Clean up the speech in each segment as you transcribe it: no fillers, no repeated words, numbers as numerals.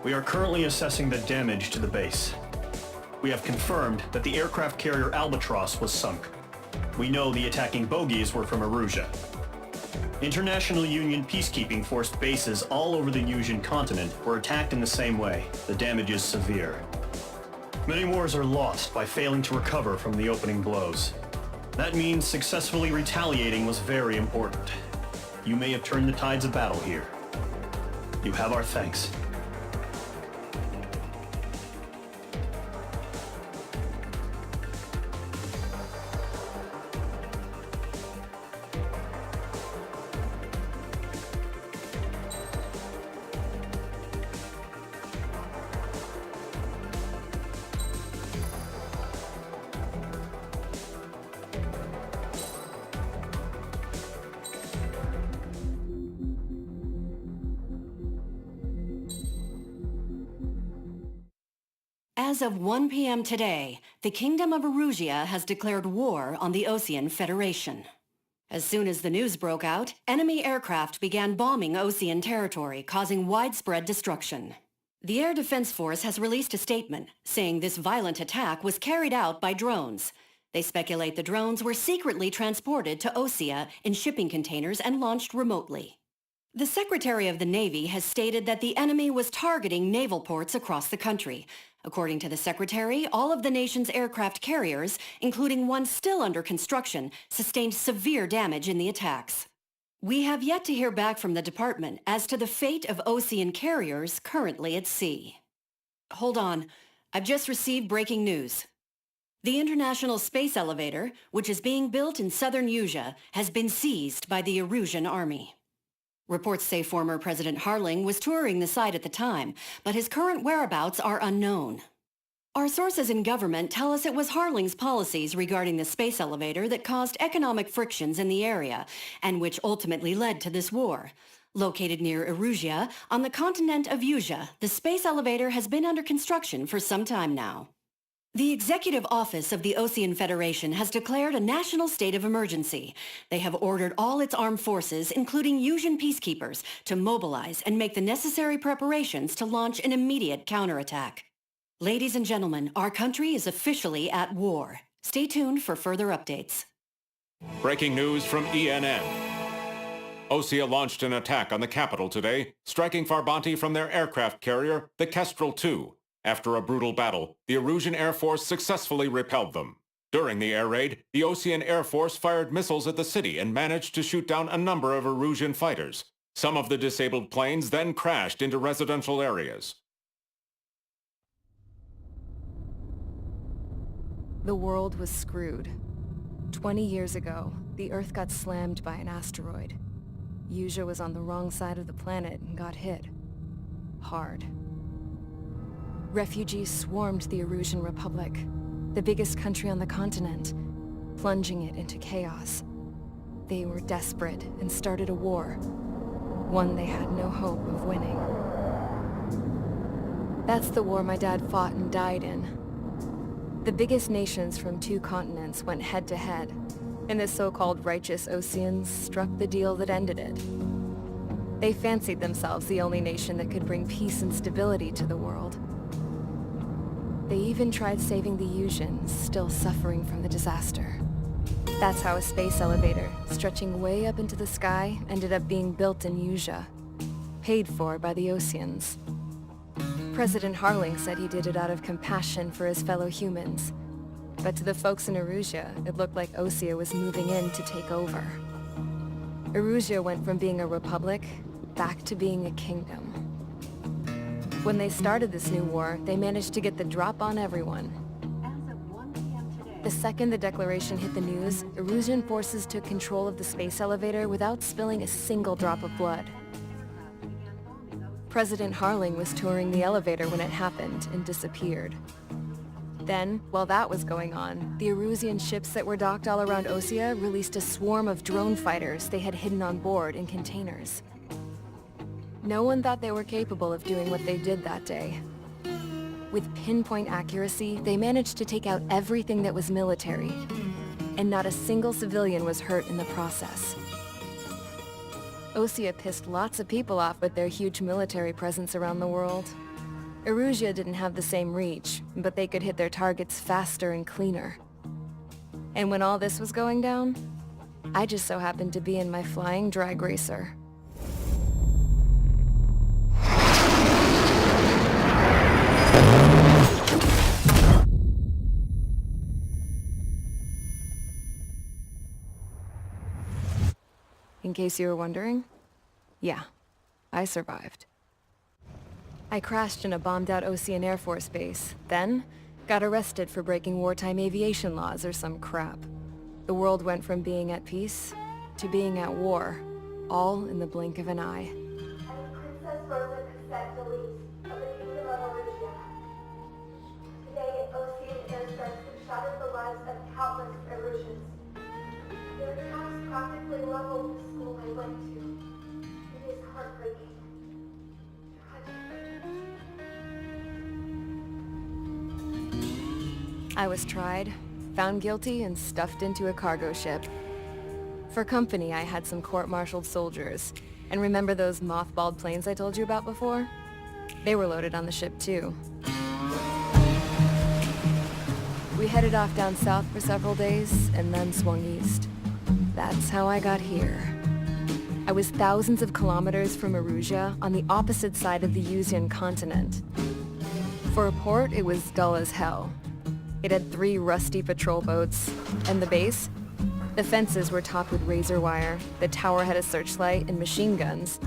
We are currently assessing the damage to the base. We have confirmed that the aircraft carrier Albatross was sunk. We know the attacking bogies were from Erusia. International Union peacekeeping force bases all over the Yusian continent were attacked in the same way. The damage is severe. Many wars are lost by failing to recover from the opening blows. That means successfully retaliating was very important. You may have turned the tides of battle here. You have our thanks. As of 1 p.m. today, the Kingdom of Erusia has declared war on the Osean Federation. As soon as the news broke out, enemy aircraft began bombing Osean territory, causing widespread destruction. The Air Defense Force has released a statement saying this violent attack was carried out by drones. They speculate the drones were secretly transported to Osea in shipping containers and launched remotely. The Secretary of the Navy has stated that the enemy was targeting naval ports across the country. According to the Secretary, all of the nation's aircraft carriers, including one still under construction, sustained severe damage in the attacks. We have yet to hear back from the department as to the fate of Osean carriers currently at sea. Hold on, I've just received breaking news. The International Space Elevator, which is being built in southern Yusia, has been seized by the Erusian army. Reports say former President Harling was touring the site at the time, but his current whereabouts are unknown. Our sources in government tell us it was Harling's policies regarding the space elevator that caused economic frictions in the area, and which ultimately led to this war. Located near Erusia, on the continent of Yusia, the space elevator has been under construction for some time now. The Executive Office of the Osean Federation has declared a national state of emergency. They have ordered all its armed forces, including Yusian peacekeepers, to mobilize and make the necessary preparations to launch an immediate counterattack. Ladies and gentlemen, our country is officially at war. Stay tuned for further updates. Breaking news from ENN. Osea launched an attack on the capital today, striking Farbanti from their aircraft carrier, the Kestrel II. After a brutal battle, the Erusian Air Force successfully repelled them. During the air raid, the Osean Air Force fired missiles at the city and managed to shoot down a number of Erusian fighters. Some of the disabled planes then crashed into residential areas. The world was screwed. 20 years ago, the Earth got slammed by an asteroid. Yusia was on the wrong side of the planet and got hit. Hard. Refugees swarmed the Erusian Republic, the biggest country on the continent, plunging it into chaos. They were desperate and started a war, one they had no hope of winning. That's the war my dad fought and died in. The biggest nations from 2 continents went head-to-head, and the so-called righteous Oseans struck the deal that ended it. They fancied themselves the only nation that could bring peace and stability to the world. They even tried saving the Yusians, still suffering from the disaster. That's how a space elevator, stretching way up into the sky, ended up being built in Yusia, paid for by the Oseans. President Harling said he did it out of compassion for his fellow humans. But to the folks in Erusia, it looked like Osea was moving in to take over. Erusia went from being a republic back to being a kingdom. When they started this new war, they managed to get the drop on everyone. The second the declaration hit the news, Erusian forces took control of the space elevator without spilling a single drop of blood. President Harling was touring the elevator when it happened and disappeared. Then, while that was going on, the Erusian ships that were docked all around Osea released a swarm of drone fighters they had hidden on board in containers. No one thought they were capable of doing what they did that day. With pinpoint accuracy, they managed to take out everything that was military, and not a single civilian was hurt in the process. Osea pissed lots of people off with their huge military presence around the world. Erusia didn't have the same reach, but they could hit their targets faster and cleaner. And when all this was going down, I just so happened to be in my flying drag racer. In case you were wondering, yeah, I survived. I crashed in a bombed-out Ocean Air Force base, then got arrested for breaking wartime aviation laws or some crap. The world went from being at peace to being at war, all in the blink of an eye. Princess Rosa Cassette Delete of the Kingdom of Erusia. Today, Ocean airstrikes have shattered the lives of countless Erusians. Their attacks practically leveled the school I went to. It is heartbreaking. I was tried, found guilty, and stuffed into a cargo ship. For company, I had some court-martialed soldiers. And remember those mothballed planes I told you about before? They were loaded on the ship too. We headed off down south for several days, and then swung east. That's how I got here. I was thousands of kilometers from Erusia, on the opposite side of the Yuzian continent. For a port, it was dull as hell. It had 3 rusty patrol boats, and the base? The fences were topped with razor wire, the tower had a searchlight and machine guns,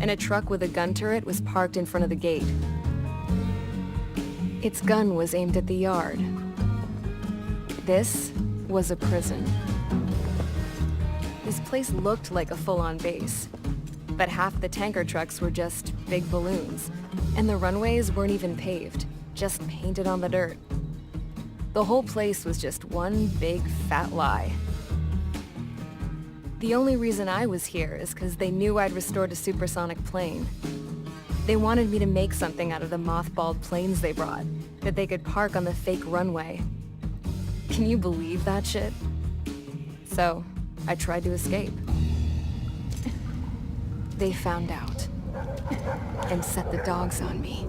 and a truck with a gun turret was parked in front of the gate. Its gun was aimed at the yard. This was a prison. This place looked like a full-on base, but half the tanker trucks were just big balloons, and the runways weren't even paved, just painted on the dirt. The whole place was just one big fat lie. The only reason I was here is because they knew I'd restored a supersonic plane. They wanted me to make something out of the mothballed planes they brought, that they could park on the fake runway. Can you believe that shit? So, I tried to escape. They found out, and set the dogs on me.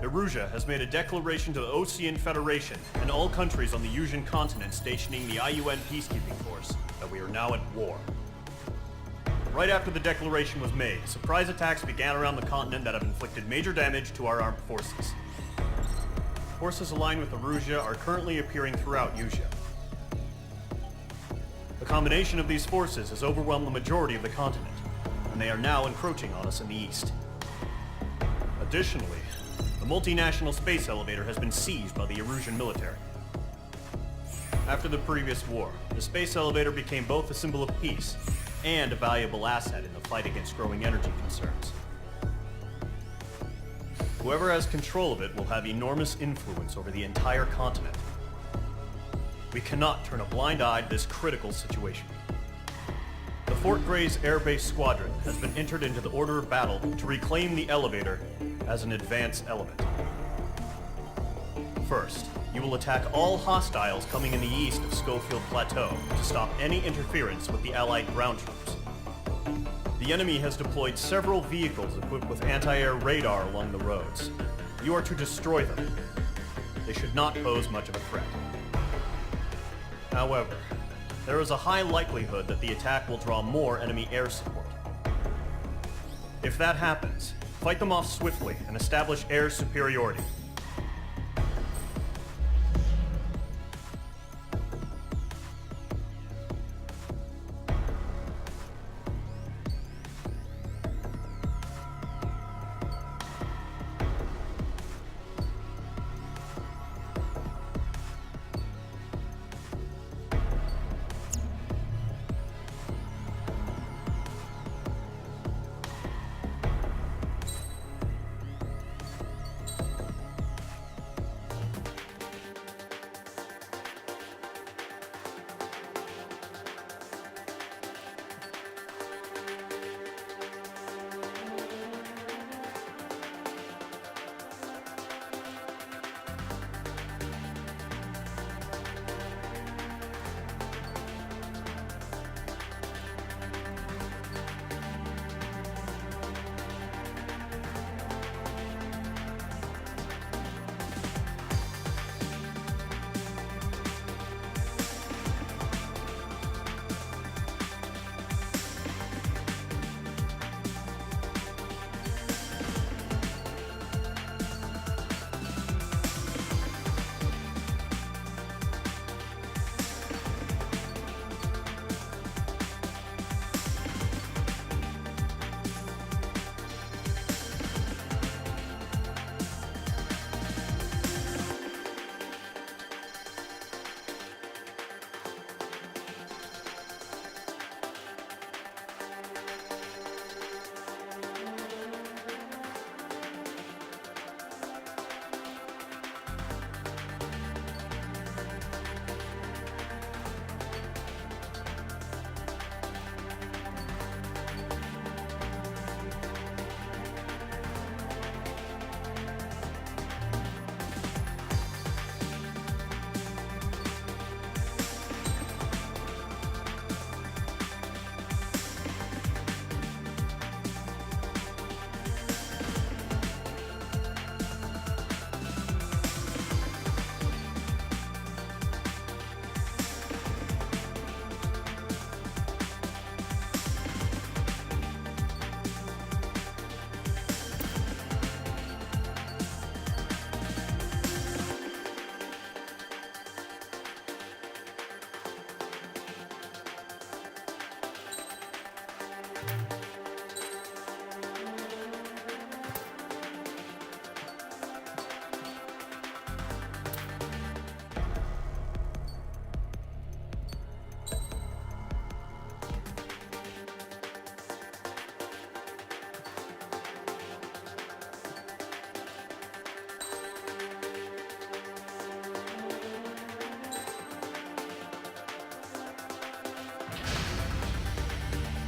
Erusia has made a declaration to the Ocean Federation and all countries on the Yuzian continent stationing the IUN peacekeeping force that we are now at war. Right after the declaration was made, surprise attacks began around the continent that have inflicted major damage to our armed forces. Forces aligned with Erusia are currently appearing throughout Yusia. The combination of these forces has overwhelmed the majority of the continent, and they are now encroaching on us in the east. Additionally, the multinational space elevator has been seized by the Erusian military. After the previous war, the space elevator became both a symbol of peace and a valuable asset in the fight against growing energy concerns. Whoever has control of it will have enormous influence over the entire continent. We cannot turn a blind eye to this critical situation. The Fort Gray's Air Base Squadron has been entered into the order of battle to reclaim the elevator as an advance element. First, you will attack all hostiles coming in the east of Schofield Plateau to stop any interference with the Allied ground troops. The enemy has deployed several vehicles equipped with anti-air radar along the roads. You are to destroy them. They should not pose much of a threat. However, there is a high likelihood that the attack will draw more enemy air support. If that happens, fight them off swiftly and establish air superiority.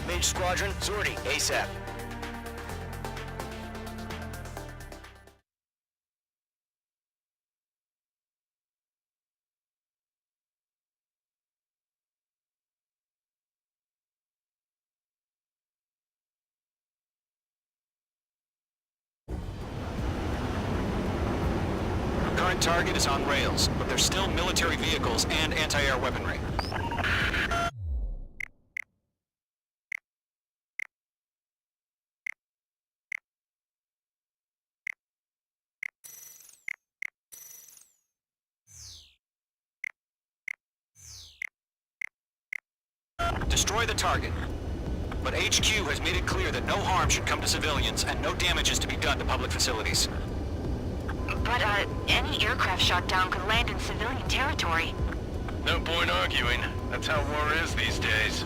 Mage Squadron, sortie, ASAP. Current target is on rails, but there's still military vehicles and anti-air weaponry. Destroy the target. But HQ has made it clear that no harm should come to civilians and no damage is to be done to public facilities. But, any aircraft shot down could land in civilian territory. No point arguing. That's how war is these days.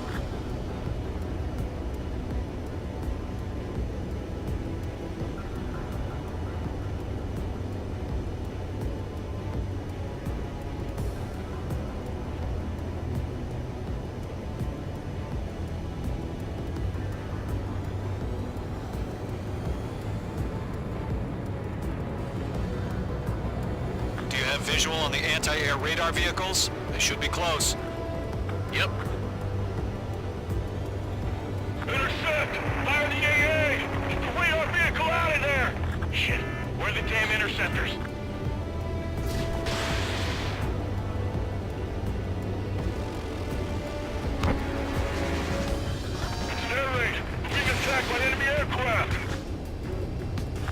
Visual on the anti-air radar vehicles? They should be close. Yep. Intercept! Fire the AA! Get the radar vehicle out of there! Shit, where are the damn interceptors? It's an air raid. We're being attacked by enemy aircraft.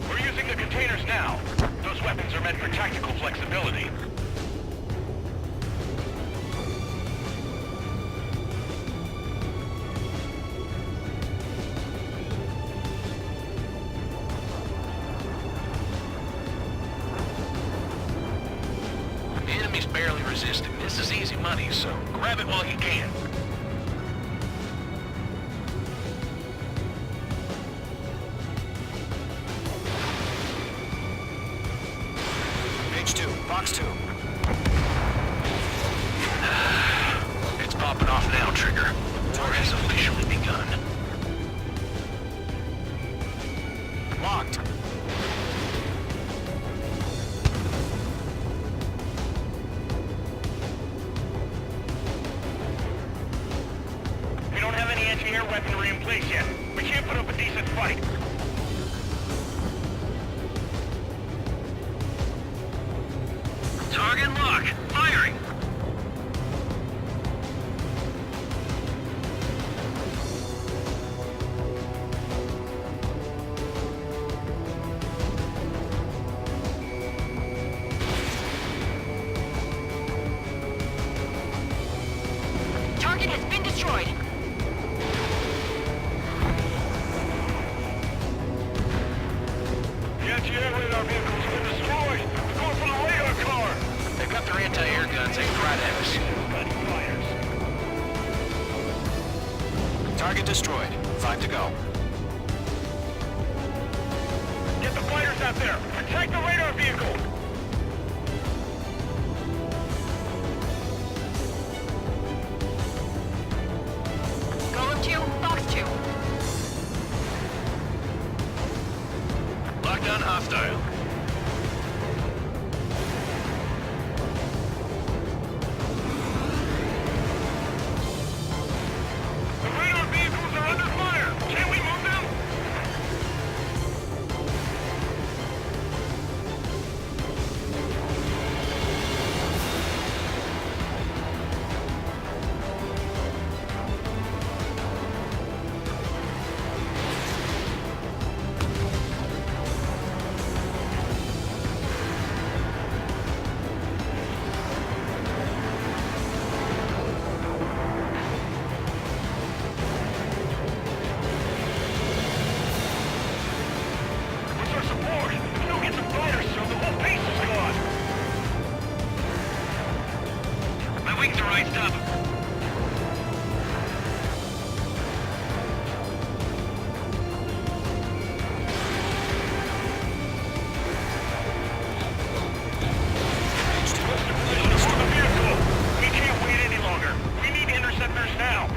We're using the containers now. Those weapons are meant for tactical flexibility. The enemy's barely resisting. This is easy money, so grab it while you can. Page 2, box 2. It's popping off now, Trigger. War has officially begun. Locked. We don't have any anti-air weaponry in place yet. We can't put up a decent fight. Target lock. Firing. Target has been destroyed. The anti-air radar vehicle's been destroyed. We're going for the radar car. They've got their anti-air guns aimed right at us. Target destroyed. 5 to go. Get the fighters out there. Protect the radar vehicle. Golem 2, Box 2. Lockdown hostile. The radar vehicles are under fire. Can we move them? wings are iced up. We can't wait any longer. We need interceptors now.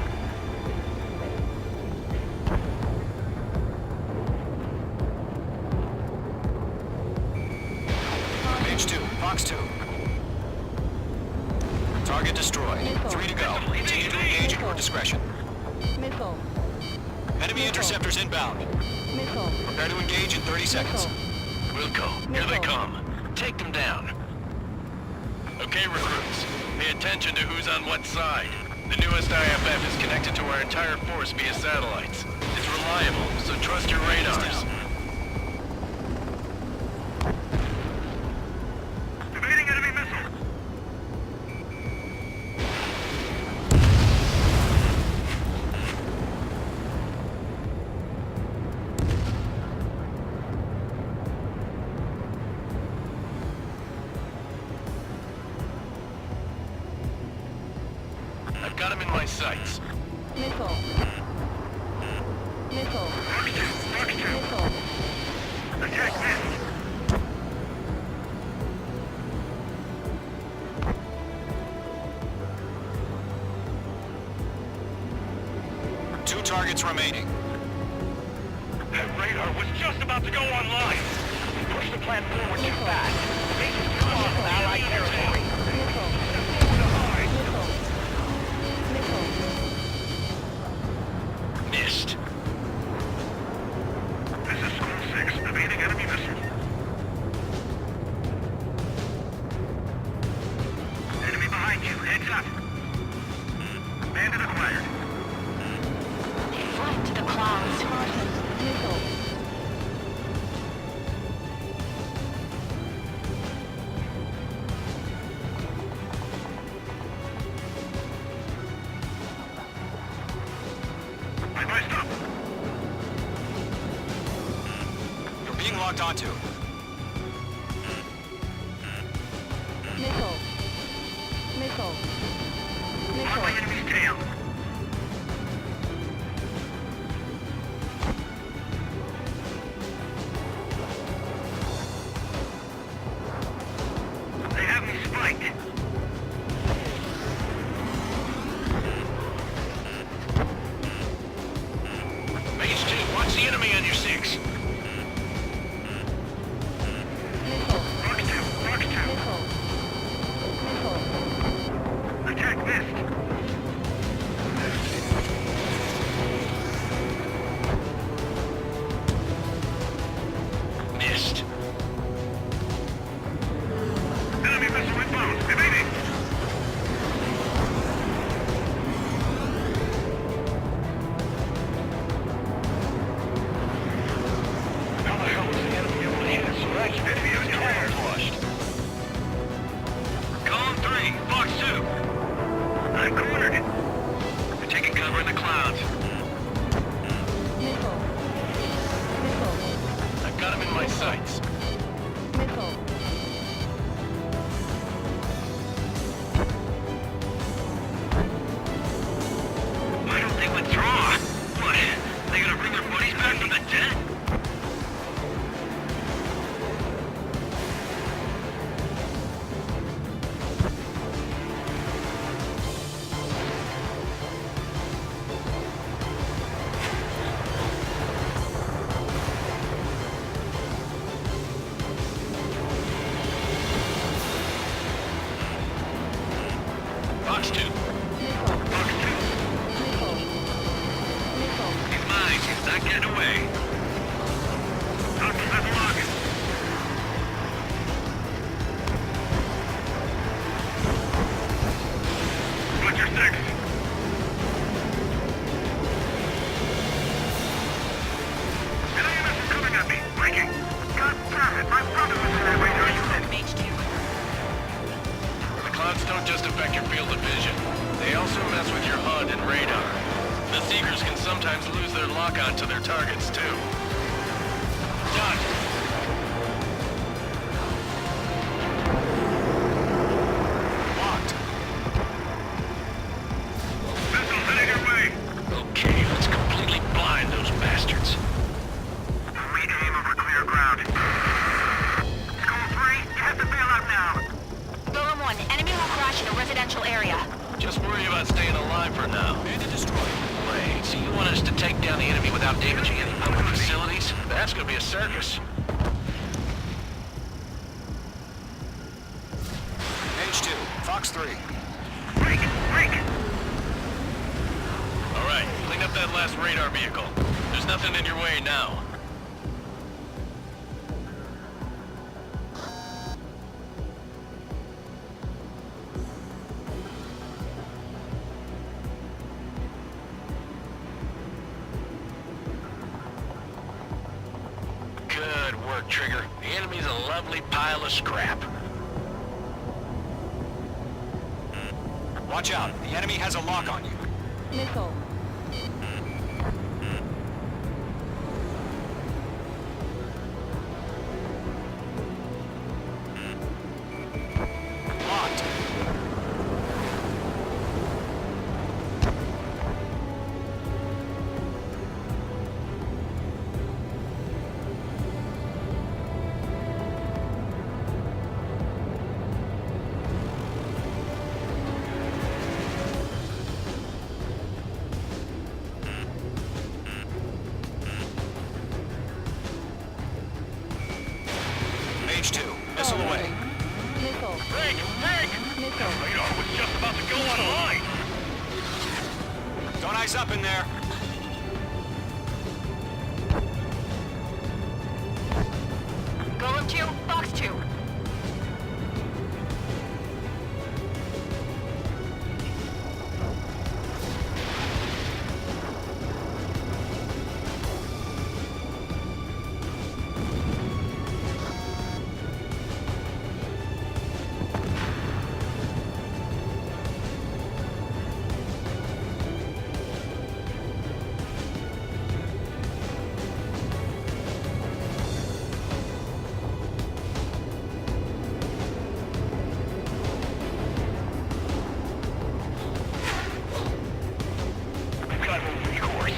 Page 2, Fox 2. Target destroyed. 3 to go. Continue to engage at your discretion. Missile. Enemy interceptors inbound. Missile. Prepare to engage in 30 seconds. We'll go. Here they come. Take them down. Okay, recruits. Pay attention to who's on what side. The newest IFF is connected to our entire force via satellites. It's reliable, so trust your radars. Evading enemy missile. I've got him in my sights. Missile. Missile. Missile. Attack missed. Two targets remaining. That radar was just about to go online. We pushed the plan forward too fast. They just crossed Allied territory. Missile. Missile. Missed. This is School 6, evading enemy missile. Enemy behind you, heads up. Bandit acquired. They fly into the clouds. Missile. Bye-bye, stop. You're being locked onto. Missile. Missile. On my Missile. enemy's tail. They have me spiked. Phase 2, watch the enemy on your 6. Missile. Fox 2, Fox 2. Missile. Missile. Attack missed. Missed. Enemy missile inbound. Evading. How the hell was the enemy able to hit us? Right, enemy is camouflaged. Column 3, Fox 2. I'm cornered. We're taking cover in the clouds. Missile. Missile. I've got him in my sights. Missile. Why don't they withdraw? What? They gonna bring their buddies back from the dead? Fox 2. Missile. Fox 2. Missile. Missile. He's mine. He's not getting away. Hostile has a lock. Watch your 6. Enemy missile coming at me. Breaking. God damn it. My brother was in that radar unit. HQ. The clouds don't just affect your field of vision. They also mess with your HUD and radar. The Seekers can sometimes lose their lock-on to their targets, too. Done. Locked. crash in a residential area. Just worry about staying alive for now. Bandit destroyed. Wait, so you want us to take down the enemy without damaging any public facilities? That's gonna be a circus. H2, Fox 3. Break! Alright, clean up that last radar vehicle. There's nothing in your way now. Good work, Trigger. The enemy's a lovely pile of scrap. Watch out, the enemy has a lock on you. Missile. Locked. H2, missile away. Missile. Break! Missile. Radar was just about to go online! Don't ice up in there. Golem 2, Fox 2. Got recourse.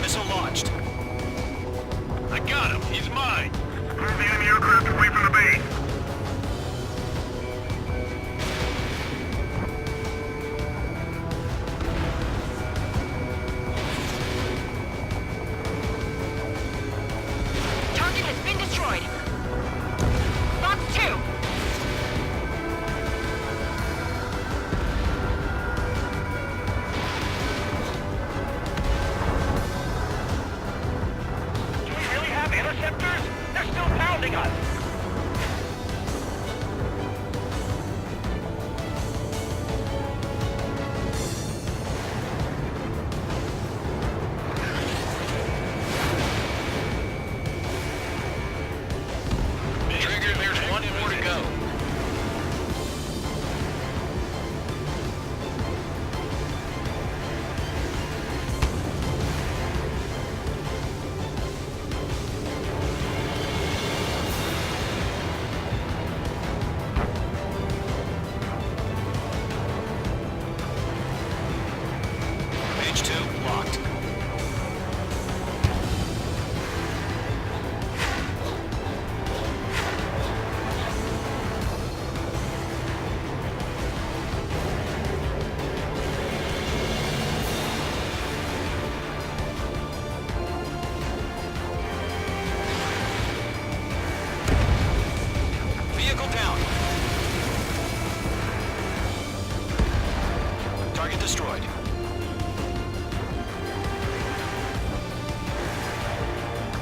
Missile launched. I got him. He's mine. Move the enemy aircraft away from the base. Target has been destroyed. Fox 2. Do we really have interceptors? They're still pounding us. Trigger, there's one more to go. H2, locked. Vehicle down. Target destroyed.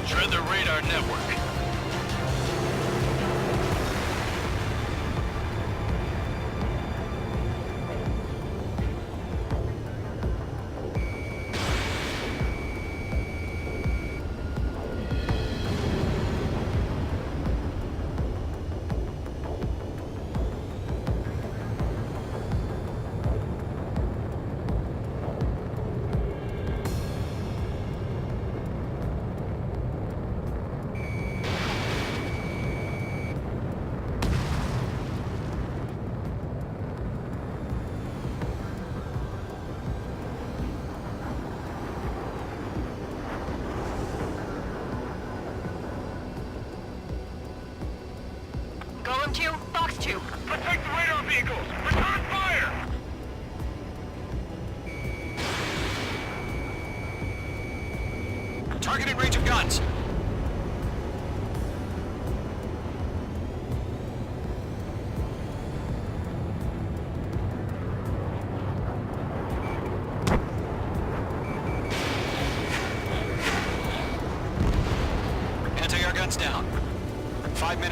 Shred the radar network.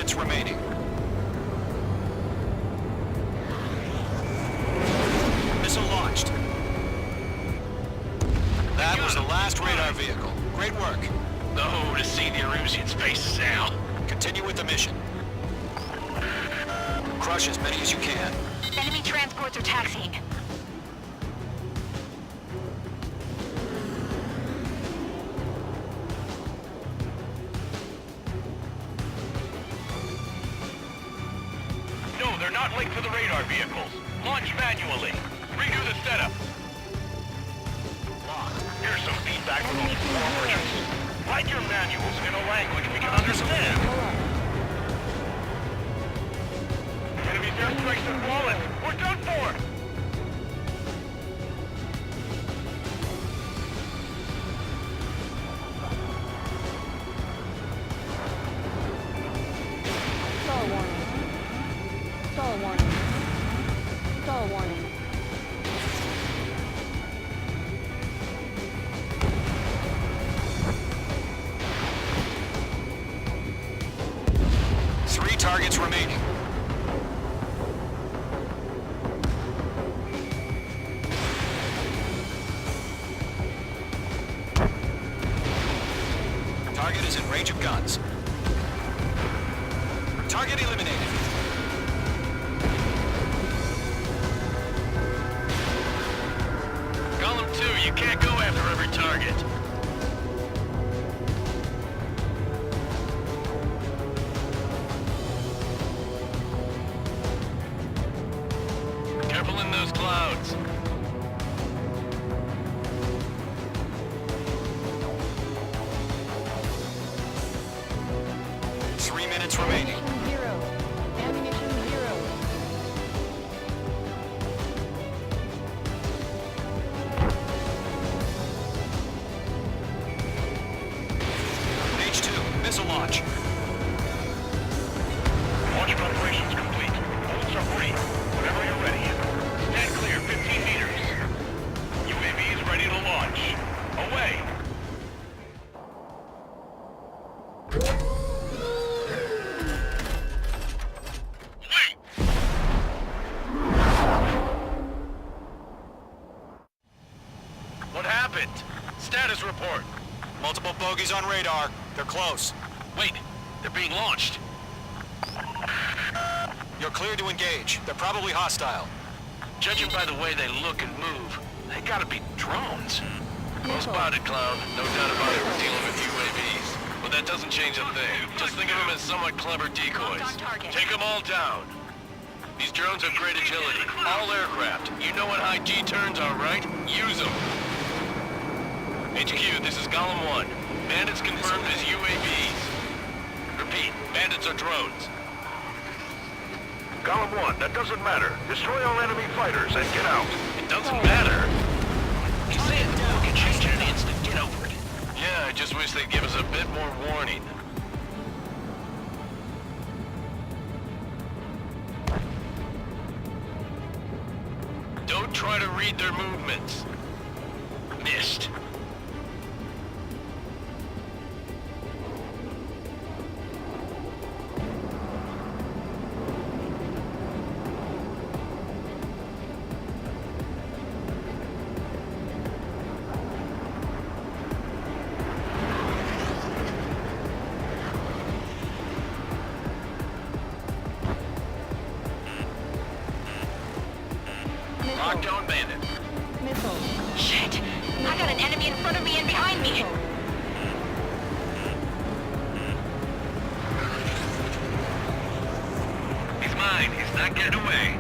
minutes remaining. Missile launched. That was the last radar vehicle. Great work. Oh, to see the Erusians' faces now. Continue with the mission. Crush as many as you can. Enemy transports are taxiing. No, they're not linked to the radar vehicles. Launch manually. Redo the setup. Here's some feedback from those forwarders. Write your manuals in a language we can understand. Enemy airstrikes and flawless. We're done for! Stall warning. Stall warning. Stall warning. Three targets remaining. Target is in range of guns. Target eliminated. Column 2, you can't go after every target. Careful in those clouds. Remaining. Zero. Ammunition zero. H2, missile launch. Launch preparations complete. Bolts are free. Whenever you're ready. Stand clear, 15 meters. UAVs ready to launch. Away. What happened? Status report. Multiple bogies on radar. They're close. Wait, they're being launched. You're clear to engage. They're probably hostile. Judging by the way they look and move, they gotta be drones. Well spotted, Clown. No doubt about it, we're dealing with UAVs. But that doesn't change a thing. Just think of them as somewhat clever decoys. Take them all down. These drones have great agility. All aircraft. You know what high G turns are, right? Use them. HQ, this is Column 1. Bandits confirmed as UAVs. Repeat, bandits are drones. Column 1, that doesn't matter. Destroy all enemy fighters and get out. It doesn't matter. You say it, we can change in an instant. Get over it. Yeah, I just wish they'd give us a bit more warning. Don't try to read their movements. Missed. Lockdown bandit. Missile. Shit! I got an enemy in front of me and behind me! He's mine. He's not getting away.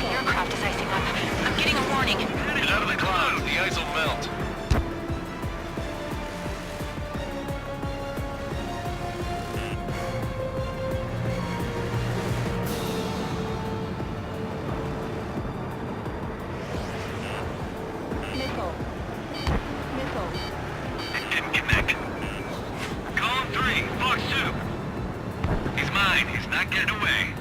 Aircraft is icing up. I'm getting a warning. Get out of the clouds. The ice will melt. Missile. Missile. It didn't connect. not getting away.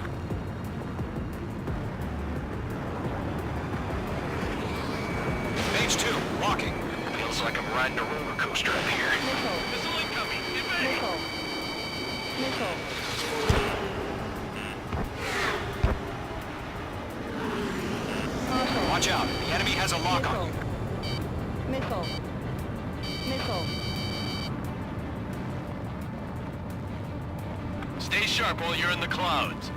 Page 2, walking. Feels like I'm riding a roller coaster up here. Missile. Missile incoming! Evade! Missile. Missile. Watch out, the enemy has a lock on you. Missile. Missile. Stay sharp while you're in the clouds.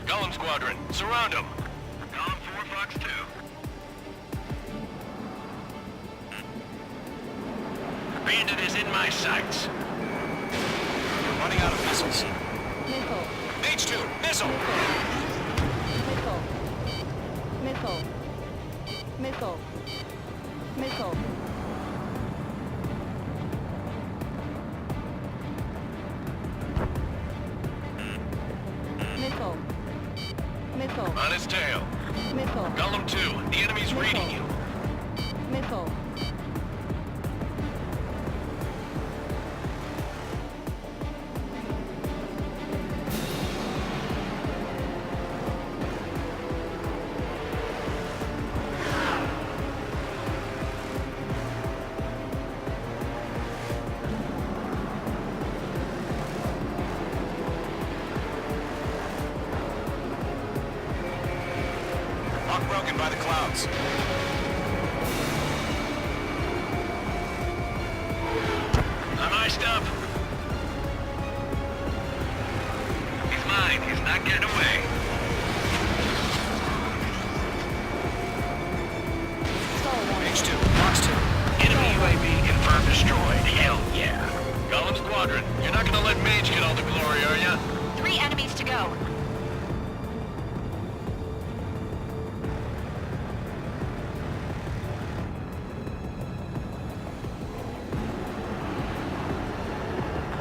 Golem Squadron, surround them. Golem 4, Fox 2. Bandit is in my sights. You're running out of missiles. Missile. Page 2, missile! Missile. Missile. Missile. Missile. Missile. Missile. On his tail. Missile. Golem 2, the enemy's reading you. Missile. Lock broken by the clouds. I'm iced up. He's mine. He's not getting away. Page 2, Fox 2. Enemy UAV confirmed destroyed. Hell yeah. Golem Squadron, you're not gonna let Mage get all the glory, are ya? 3 enemies to go.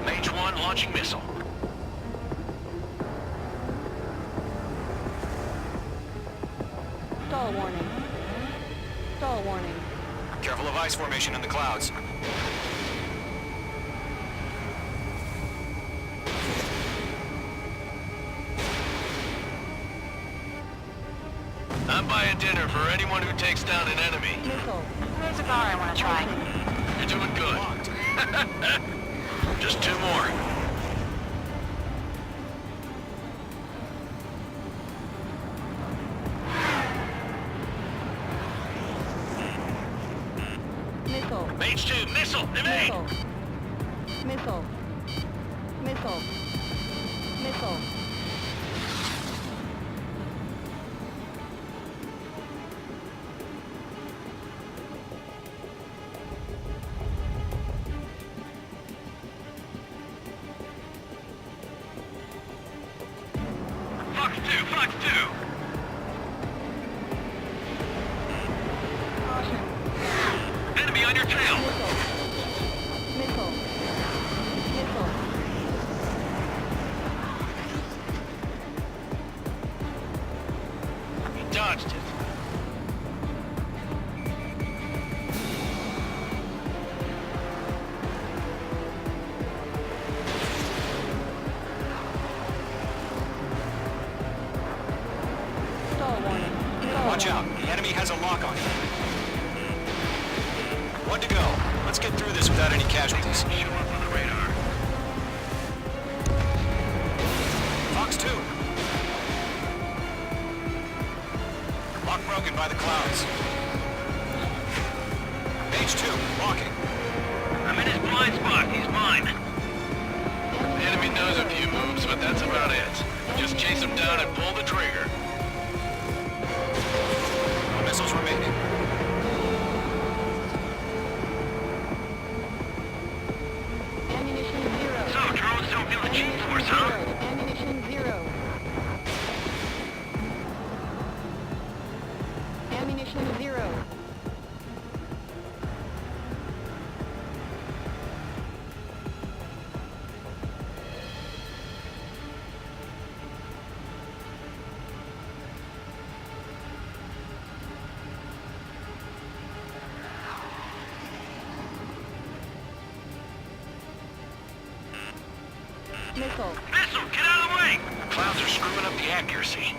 Mage 1 launching missile. Stall warning. Stall warning. Careful of ice formation in the clouds. I'm buying dinner for anyone who takes down an enemy. Missile. There's a bar I want to try. You're doing good. Just 2 more. Missile. Mage 2, missile, evade! Missile. Missile. Missile. Missile. Fox 2, Fox 2! Caution. Enemy on your tail! Missile. Missile. He dodged it. Stall warning. Stall Watch warning. out, the enemy has a lock on you. 1 to go. Let's get through this without any casualties. Show up on the radar. Fox 2. Lock broken by the clouds. Page 2, walking. I'm in his blind spot. He's mine. The enemy knows a few moves, but that's about it. Just chase him down and pull the trigger. No missiles remaining. Ammunition 0. So, drones don't feel the G-force, huh? Ammunition 0. Ammunition 0. Missile. Missile, get out of the way! Clouds are screwing up the accuracy.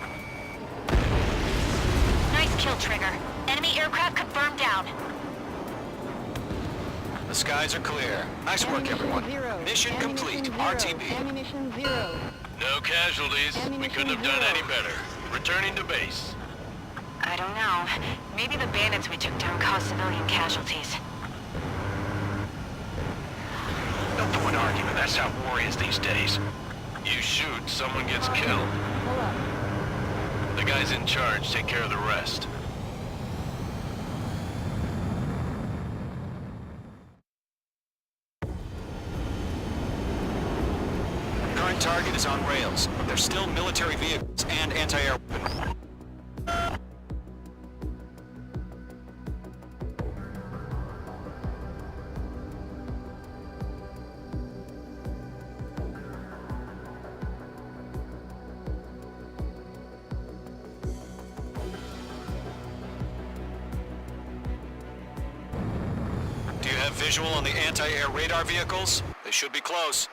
Nice kill, Trigger. Enemy aircraft confirmed down. The skies are clear. Nice work, everyone. Zero. Mission complete. Zero. RTB. Ammunition zero. No casualties. We couldn't have done any better. Returning to base. I don't know. Maybe the bandits we took down caused civilian casualties. No point arguing. That's how war is these days. You shoot, someone gets killed. Pull up. The guys in charge take care of the rest. Current target is on rails, but there's still military vehicles and anti-air weapons. Do you have visual on the anti-air radar vehicles? They should be close.